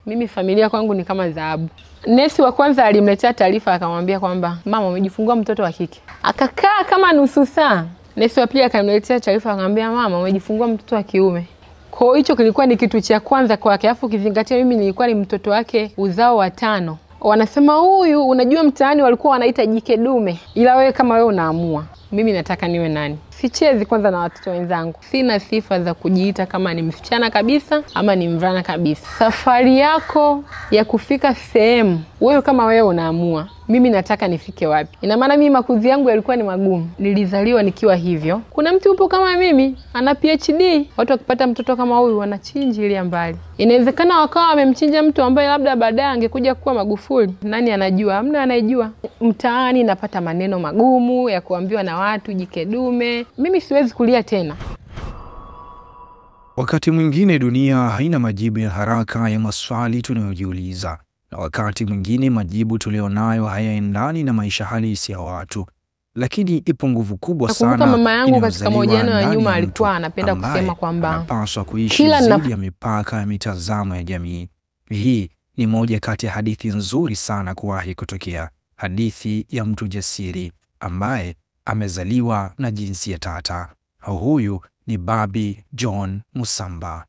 Mimi familia kwangu ni kama dhahabu. Nesi wa kwanza alimletea taarifa akamwambia kwamba mama umejifungua mtoto wa kike. Akakaa kama nusu saa. Nesi wa pili akamletea taarifa akamwambia mama umejifungua mtoto wa kiume. Kwa hicho kilikuwa ni kitu cha kwanza kwake. Alafu ukizingatia mimi nilikuwa ni mtoto wake uzao wa 5. Wanasema huyu unajua mtaani walikuwa wanaita jike dume. Ila wewe kama wewe unaamua. Mimi nataka niwe nani? Sichezi kwanza na watoto wenzangu. Sina sifa za kujiita kama ni msichana kabisa ama ni mvulana kabisa. Safari yako ya kufika sehemu, wewe kama wewe unaamua. Mimi nataka nifike wapi? Ina maana mimi makuzi yangu yalikuwa ni magumu. Nilizaliwa nikiwa hivyo. Kuna mtu upo kama mimi, ana PhD. Watu wakipata mtoto kama huyu wanachinjilia mbali. Inawezekana wakawa wamemchinja mtu ambaye labda baadaye angekuja kuwa Magufuli. Nani anajua? Hamna anayejua. Mtaani napata maneno magumu ya kuambiwa na watu jike dume. Mimi siwezi kulia tena. Wakati mwingine dunia haina majibu ya haraka ya maswali tunayojiuliza. Na wakati mwingine majibu tulionayo hayaendani na maisha halisi ya watu. Lakini ipo nguvu kubwa sana. Nakumbuka mama yangu katika mahojiano ya nyuma alikuwa anapenda kusema kwamba anapaswa kuishi zaidi ya mipaka ya mitazamo ya jamii. Hii ni moja kati ya hadithi nzuri sana kuwahi kutokea. Hadithi ya mtu jasiri ambaye amezaliwa na jinsia tata. Huyu ni Barbie John Musamba.